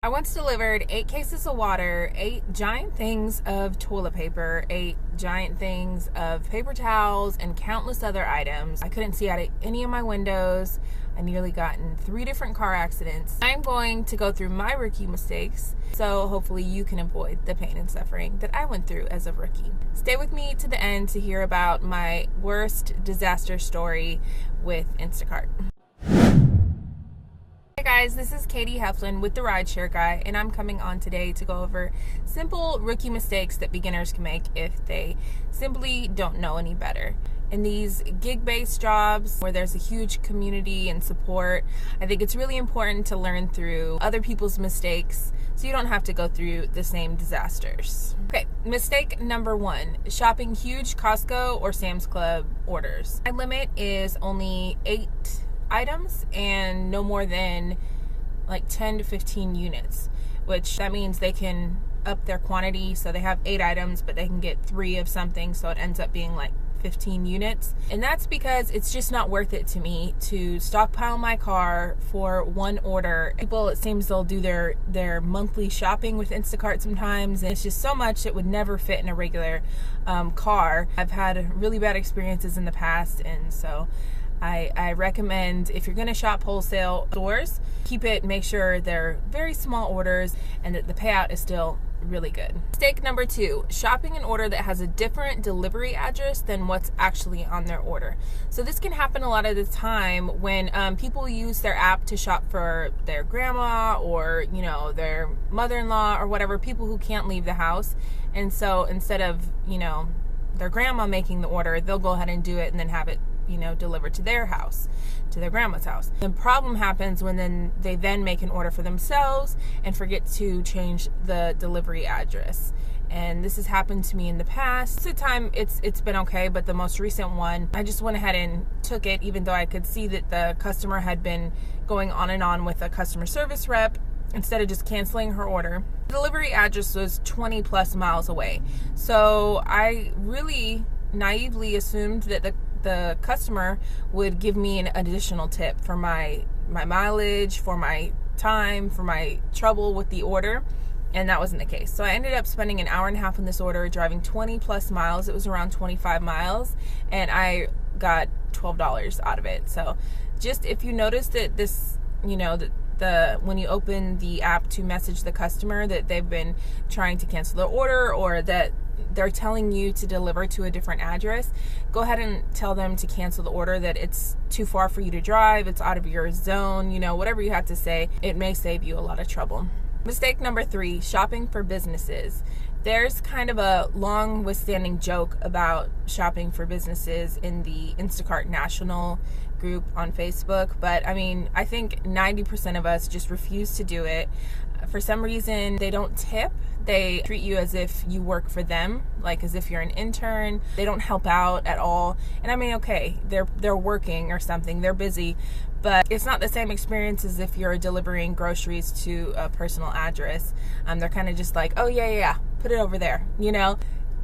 I once delivered 8 cases of water, 8 giant things of toilet paper, 8 giant things of paper towels, and countless other items. I couldn't see out of any of my windows. I nearly got in 3 different car accidents. I'm going to go through my rookie mistakes, so hopefully you can avoid the pain and suffering that I went through as a rookie. Stay with me to the end to hear about my worst disaster story with Instacart. Hey guys, this is Katie Heflin with the Rideshare Guy, and I'm coming on today to go over simple rookie mistakes that beginners can make if they simply don't know any better. In these gig-based jobs where there's a huge community and support, I think it's really important to learn through other people's mistakes so you don't have to go through the same disasters. Okay, mistake number 1, shopping huge Costco or Sam's Club orders. My limit is only 8 items and no more than like 10 to 15 units, which that means they can up their quantity, so they have 8 items but they can get 3 of something, so it ends up being like 15 units. And that's because it's just not worth it to me to stockpile my car for one order. People, it seems they'll do their monthly shopping with Instacart sometimes, and it's just so much that would never fit in a regular car. I've had really bad experiences in the past, and so I recommend, if you're going to shop wholesale stores, make sure they're very small orders and that the payout is still really good. Mistake number 2, shopping an order that has a different delivery address than what's actually on their order. So this can happen a lot of the time when people use their app to shop for their grandma or, their mother-in-law or whatever, people who can't leave the house. And so instead of, their grandma making the order, they'll go ahead and do it and then have it delivered to their house, to their grandma's house. The problem happens when they make an order for themselves and forget to change the delivery address. And this has happened to me in the past. Most of the time it's been okay, but the most recent one, I just went ahead and took it, even though I could see that the customer had been going on and on with a customer service rep instead of just canceling her order. The delivery address was 20 plus miles away. So I really naively assumed that the customer would give me an additional tip for my mileage, for my time, for my trouble with the order, and that wasn't the case. So I ended up spending an hour and a half on this order, driving 20 plus miles. It was around 25 miles, and I got $12 out of it. So just if you notice that this, when you open the app to message the customer that they've been trying to cancel their order or that they're telling you to deliver to a different address, go ahead and tell them to cancel the order, that it's too far for you to drive, it's out of your zone, whatever you have to say. It may save you a lot of trouble. Mistake number 3, shopping for businesses. There's kind of a long withstanding joke about shopping for businesses in the Instacart National group on Facebook, but I think 90% of us just refuse to do it. For some reason, they don't tip. They treat you as if you work for them, like as if you're an intern. They don't help out at all. And okay, they're working or something, they're busy, but it's not the same experience as if you're delivering groceries to a personal address. They're kind of just like, oh yeah, put it over there,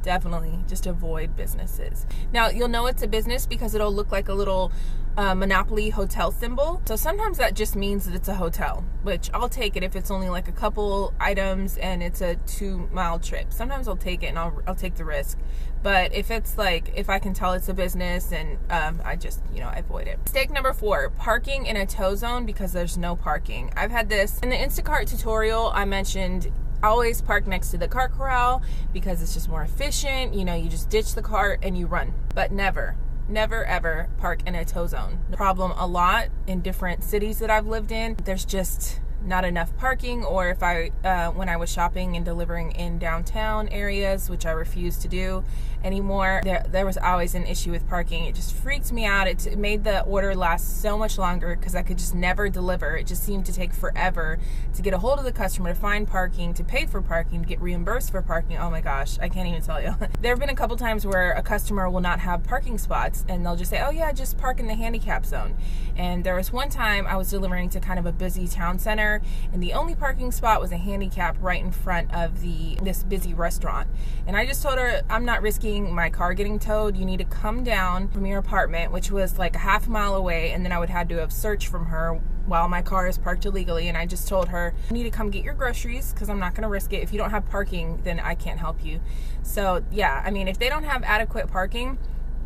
Definitely just avoid businesses. Now, you'll know it's a business because it'll look like a little Monopoly hotel symbol. So sometimes that just means that it's a hotel, which I'll take it if it's only like a couple items and it's a 2-mile trip. Sometimes I'll take it and I'll take the risk. But if it's like, if I can tell it's a business, and I just, I avoid it. Mistake number 4, parking in a tow zone because there's no parking. I've had this in the Instacart tutorial. I mentioned always park next to the cart corral because it's just more efficient. You just ditch the cart and you run. But never ever park in a tow zone. The problem a lot in different cities that I've lived in, there's just not enough parking, or if when I was shopping and delivering in downtown areas, which I refuse to do anymore, there was always an issue with parking. It just freaked me out. It made the order last so much longer because I could just never deliver. It just seemed to take forever to get a hold of the customer, to find parking, to pay for parking, to get reimbursed for parking. Oh my gosh, I can't even tell you. There have been a couple times where a customer will not have parking spots and they'll just say, oh yeah, just park in the handicap zone. And there was one time I was delivering to kind of a busy town center, and the only parking spot was a handicap right in front of this busy restaurant. And I just told her, I'm not risking my car getting towed. You need to come down from your apartment, which was like a half mile away, and then I would have to have searched from her while my car is parked illegally, and I just told her, you need to come get your groceries because I'm not going to risk it. If you don't have parking, then I can't help you. So yeah, I mean, if they don't have adequate parking,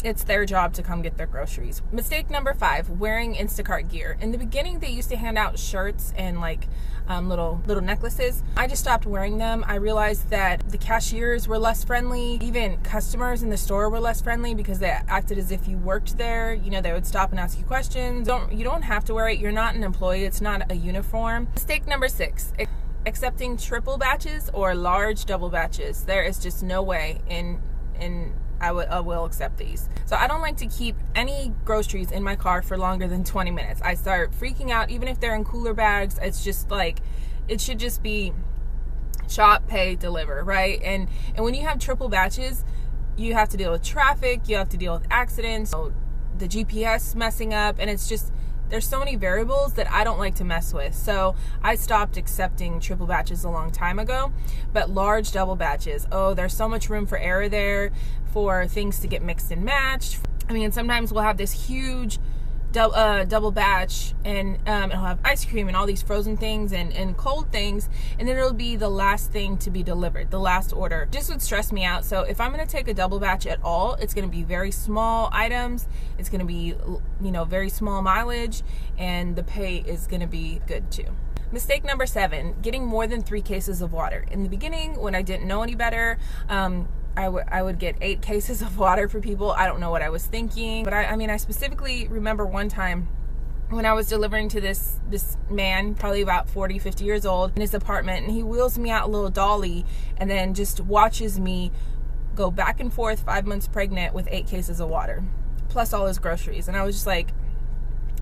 it's their job to come get their groceries. Mistake number 5, wearing Instacart gear. In the beginning, they used to hand out shirts and like little necklaces. I just stopped wearing them. I realized that the cashiers were less friendly. Even customers in the store were less friendly because they acted as if you worked there. You know, they would stop and ask you questions. You don't have to wear it. You're not an employee. It's not a uniform. Mistake number 6, accepting triple batches or large double batches. There is just no way I will accept these. So I don't like to keep any groceries in my car for longer than 20 minutes. I start freaking out, even if they're in cooler bags. It's just like, it should just be shop, pay, deliver, right? And when you have triple batches, you have to deal with traffic, you have to deal with accidents, so the GPS messing up, and it's just, there's so many variables that I don't like to mess with. So I stopped accepting triple batches a long time ago. But large double batches, oh, there's so much room for error there, for things to get mixed and matched. I mean, sometimes we'll have this huge double batch, and it'll have ice cream and all these frozen things and cold things, and then it'll be the last thing to be delivered, the last order. Just would stress me out. So if I'm going to take a double batch at all, it's going to be very small items, it's going to be, you know, very small mileage, and the pay is going to be good too. Mistake number 7, getting more than 3 cases of water. In the beginning, when I didn't know any better, I would get 8 cases of water for people. I don't know what I was thinking, but I mean, I specifically remember one time when I was delivering to this man, probably about 40, 50 years old, in his apartment, and he wheels me out a little dolly and then just watches me go back and forth, 5 months pregnant, with 8 cases of water, plus all his groceries. And I was just like,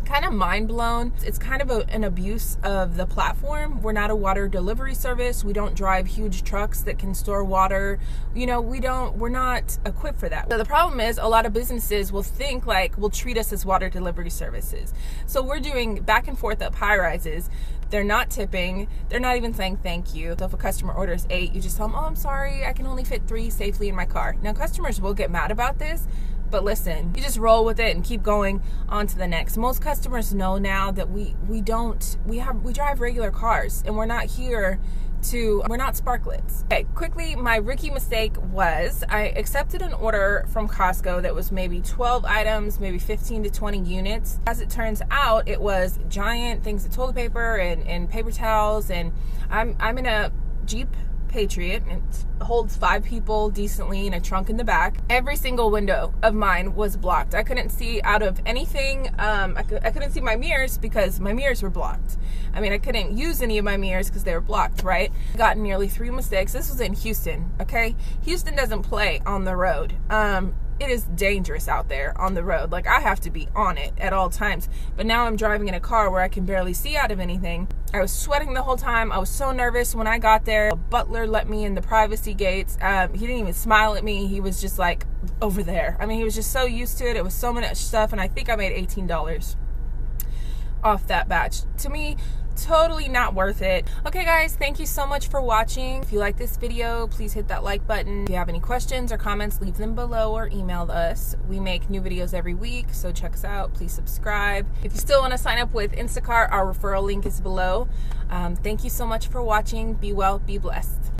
kind of mind blown. It's kind of an abuse of the platform. We're not a water delivery service. We don't drive huge trucks that can store water. You know, we're not equipped for that. So the problem is, a lot of businesses will think like, will treat us as water delivery services. So we're doing back and forth up high rises. They're not tipping. They're not even saying thank you. So if a customer orders 8, you just tell them, oh, I'm sorry, I can only fit 3 safely in my car. Now, customers will get mad about this, but listen, you just roll with it and keep going on to the next. Most customers know now that we drive regular cars, and we're not sparklets. Okay, quickly, my rookie mistake was I accepted an order from Costco that was maybe 12 items, maybe 15 to 20 units. As it turns out, it was giant things of toilet paper and paper towels, and I'm in a Jeep Patriot. It holds 5 people decently in a trunk in the back. Every single window of mine was blocked. I couldn't see out of anything. I couldn't see my mirrors because my mirrors were blocked. I mean, I couldn't use any of my mirrors because they were blocked, right? I got nearly 3 mistakes. This was in Houston, okay? Houston doesn't play on the road. It is dangerous out there on the road. Like, I have to be on it at all times. But now I'm driving in a car where I can barely see out of anything. I was sweating the whole time. I was so nervous when I got there. The butler let me in the privacy gates. He didn't even smile at me. He was just like over there. I mean, he was just so used to it. It was so much stuff, and I think I made $18 off that batch. To me, totally not worth it. Okay guys, thank you so much for watching. If you like this video, please hit that like button. If you have any questions or comments, leave them below or email us. We make new videos every week, so check us out. Please subscribe. If you still want to sign up with Instacart, our referral link is below. Thank you so much for watching. Be well, be blessed.